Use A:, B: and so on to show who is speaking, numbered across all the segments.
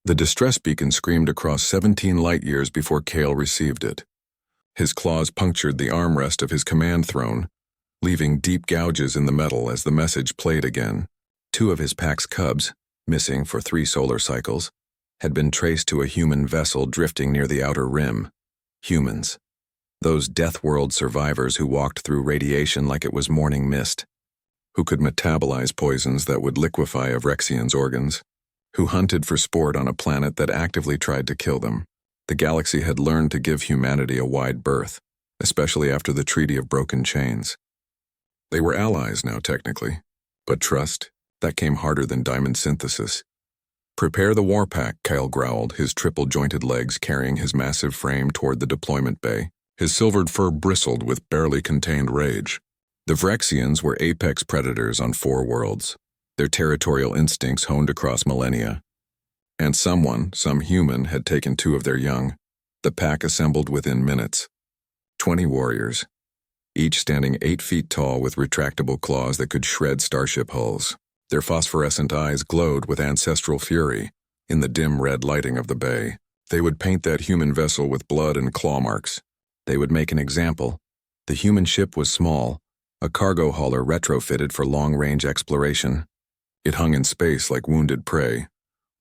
A: The distress beacon screamed across 17 light-years before Kale received it. His claws punctured the armrest of his command throne, leaving deep gouges in the metal as the message played again. 2 of his pack's cubs, missing for 3 solar cycles, had been traced to a human vessel drifting near the outer rim. Humans. Those Death World survivors who walked through radiation like it was morning mist, who could metabolize poisons that would liquefy Avrexians' organs, who hunted for sport on a planet that actively tried to kill them. The galaxy had learned to give humanity a wide berth, especially after the Treaty of Broken Chains. They were allies now, technically, but trust, that came harder than diamond synthesis. "Prepare the war pack," Kyle growled, his triple-jointed legs carrying his massive frame toward the deployment bay. His silvered fur bristled with barely contained rage. The Vrexians were apex predators on 4 worlds, their territorial instincts honed across millennia. And some human, had taken 2 of their young. The pack assembled within minutes. 20 warriors, each standing 8 feet tall with retractable claws that could shred starship hulls. Their phosphorescent eyes glowed with ancestral fury in the dim red lighting of the bay. They would paint that human vessel with blood and claw marks. They would make an example. The human ship was small, a cargo hauler retrofitted for long-range exploration. It hung in space like wounded prey,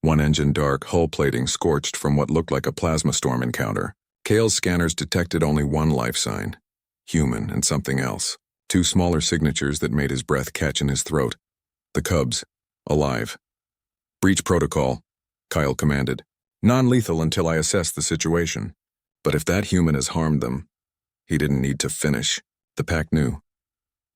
A: one engine dark, hull plating scorched from what looked like a plasma storm encounter. Kale's scanners detected only one life sign, human and something else, 2 smaller signatures that made his breath catch in his throat. The cubs, alive. "Breach protocol," Kyle commanded. "Non-lethal until I assess the situation. But if that human has harmed them," he didn't need to finish. The pack knew.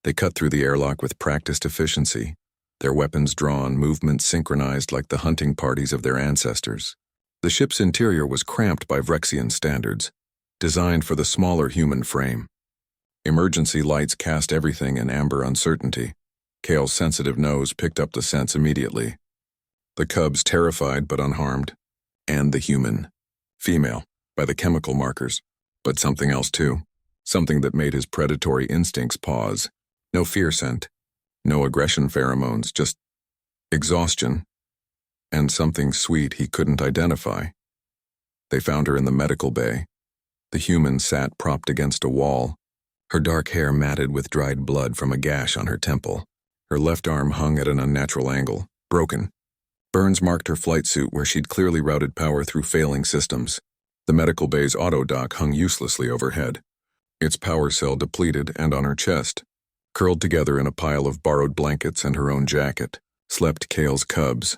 A: They cut through the airlock with practiced efficiency, their weapons drawn, movements synchronized like the hunting parties of their ancestors. The ship's interior was cramped by Vrexian standards, designed for the smaller human frame. Emergency lights cast everything in amber uncertainty. Kale's sensitive nose picked up the sense immediately. The cubs terrified but unharmed, and the human, female, by the chemical markers, but something else too, something that made his predatory instincts pause. No fear scent, no aggression pheromones, just exhaustion, and something sweet he couldn't identify. They found her in the medical bay. The human sat propped against a wall, her dark hair matted with dried blood from a gash on her temple. Her left arm hung at an unnatural angle, broken. Burns marked her flight suit where she'd clearly routed power through failing systems. The medical bay's auto dock hung uselessly overhead, its power cell depleted, and on her chest, curled together in a pile of borrowed blankets and her own jacket, slept Kale's cubs.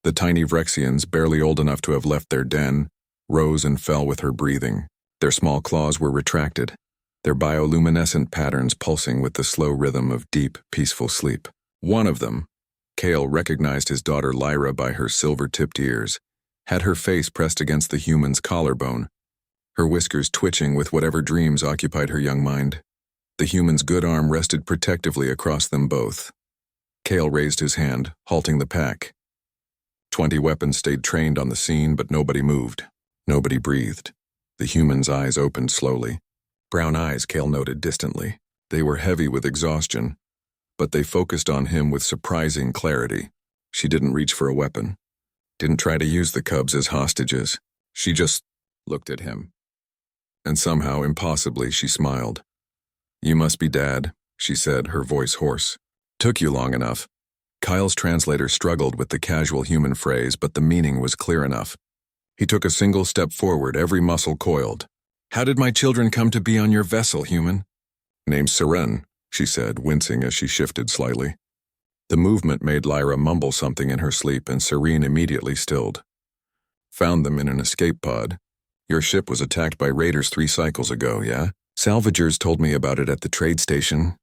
A: The tiny Vrexians, barely old enough to have left their den, rose and fell with her breathing. Their small claws were retracted, their bioluminescent patterns pulsing with the slow rhythm of deep, peaceful sleep. One of them, Kale recognized his daughter Lyra by her silver-tipped ears, had her face pressed against the human's collarbone, her whiskers twitching with whatever dreams occupied her young mind. The human's good arm rested protectively across them both. Kale raised his hand, halting the pack. 20 weapons stayed trained on the scene, but nobody moved. Nobody breathed. The human's eyes opened slowly. Brown eyes, Kale noted distantly. They were heavy with exhaustion, but they focused on him with surprising clarity. She didn't reach for a weapon, didn't try to use the cubs as hostages. She just looked at him. And somehow, impossibly, she smiled. "You must be Dad," she said, her voice hoarse. "Took you long enough." Kyle's translator struggled with the casual human phrase, but the meaning was clear enough. He took a single step forward, every muscle coiled. "How did my children come to be on your vessel, human?" "Name's Seren," she said, wincing as she shifted slightly. The movement made Lyra mumble something in her sleep, and Serene immediately stilled. "Found them in an escape pod. Your ship was attacked by raiders 3 cycles ago, yeah? Salvagers told me about it at the trade station."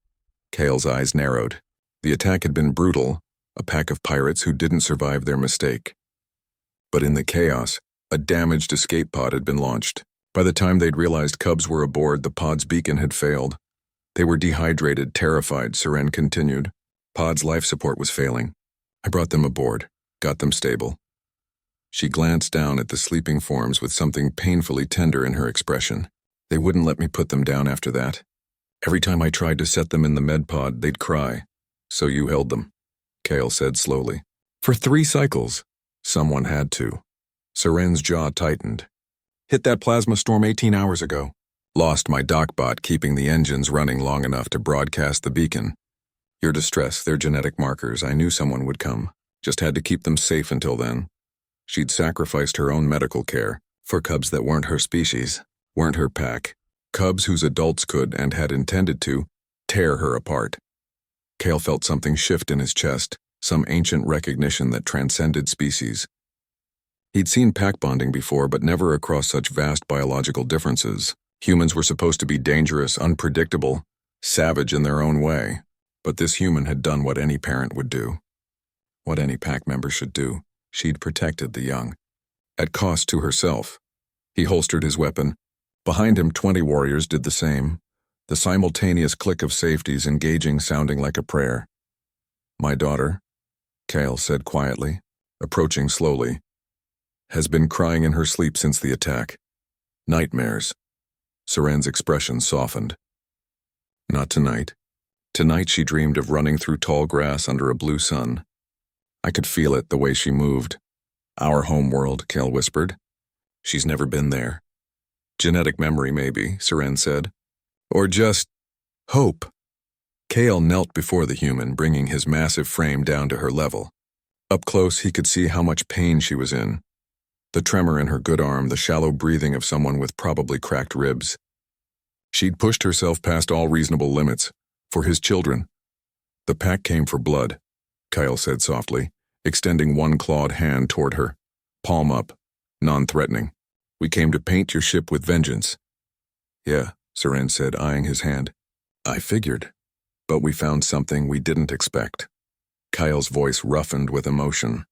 A: Kale's eyes narrowed. The attack had been brutal, a pack of pirates who didn't survive their mistake. But in the chaos, a damaged escape pod had been launched. By the time they'd realized cubs were aboard, the pod's beacon had failed. They were dehydrated, terrified, Seren continued. Pod's life support was failing. I brought them aboard, got them stable. She glanced down at the sleeping forms with something painfully tender in her expression. They wouldn't let me put them down after that. Every time I tried to set them in the med pod, they'd cry. So you held them, Kale said slowly. For 3 cycles. Someone had to. Seren's jaw tightened. Hit that plasma storm 18 hours ago. Lost my docbot keeping the engines running long enough to broadcast the beacon. Your distress, they're genetic markers. I knew someone would come. Just had to keep them safe until then. She'd sacrificed her own medical care for cubs that weren't her species, weren't her pack. Cubs whose adults could, and had intended to, tear her apart. Cale felt something shift in his chest, some ancient recognition that transcended species. He'd seen pack bonding before, but never across such vast biological differences. Humans were supposed to be dangerous, unpredictable, savage in their own way. But this human had done what any parent would do. What any pack member should do. She'd protected the young. At cost to herself. He holstered his weapon. Behind him, 20 warriors did the same. The simultaneous click of safeties engaging sounding like a prayer. My daughter, Cale said quietly, approaching slowly, has been crying in her sleep since the attack. Nightmares. Seren's expression softened. Not tonight. Tonight she dreamed of running through tall grass under a blue sun. I could feel it the way she moved. Our home world, Cale whispered. She's never been there. Genetic memory, maybe, Seren said. Or just hope. Cale knelt before the human, bringing his massive frame down to her level. Up close, he could see how much pain she was in. The tremor in her good arm, the shallow breathing of someone with probably cracked ribs. She'd pushed herself past all reasonable limits, for his children. The pack came for blood, Cale said softly, extending one clawed hand toward her, palm up, non-threatening. We came to paint your ship with vengeance. Yeah, Seren said, eyeing his hand. I figured. But we found something we didn't expect. Kyle's voice roughened with emotion.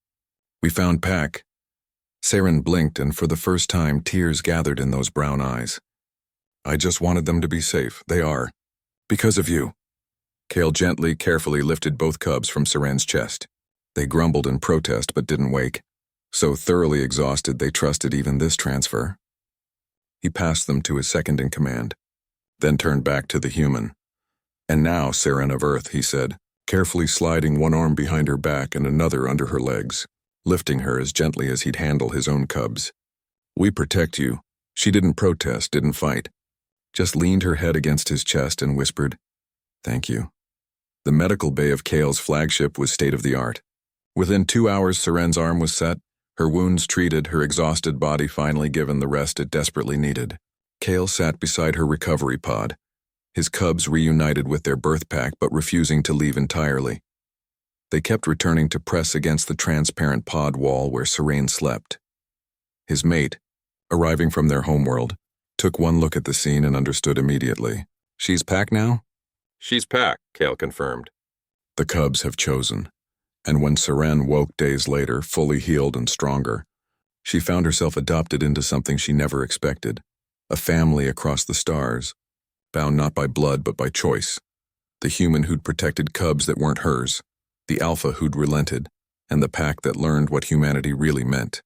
A: We found Pack. Seren blinked, and for the first time tears gathered in those brown eyes. I just wanted them to be safe. They are. Because of you. Cale gently, carefully lifted both cubs from Seren's chest. They grumbled in protest but didn't wake. So thoroughly exhausted they trusted even this transfer. He passed them to his second-in-command, then turned back to the human. And now, Seren of Earth, he said, carefully sliding one arm behind her back and another under her legs, lifting her as gently as he'd handle his own cubs. We protect you. She didn't protest, didn't fight. Just leaned her head against his chest and whispered, Thank you. The medical bay of Cale's flagship was state-of-the-art. Within 2 hours, Seren's arm was set, her wounds treated, her exhausted body finally given the rest it desperately needed. Cale sat beside her recovery pod, his cubs reunited with their birth pack but refusing to leave entirely. They kept returning to press against the transparent pod wall where Seren slept. His mate, arriving from their homeworld, took one look at the scene and understood immediately. She's Pack now?
B: She's Pack, Cale confirmed.
A: The cubs have chosen. And when Seren woke days later, fully healed and stronger, she found herself adopted into something she never expected, a family across the stars, bound not by blood but by choice, the human who'd protected cubs that weren't hers, the alpha who'd relented, and the pack that learned what humanity really meant.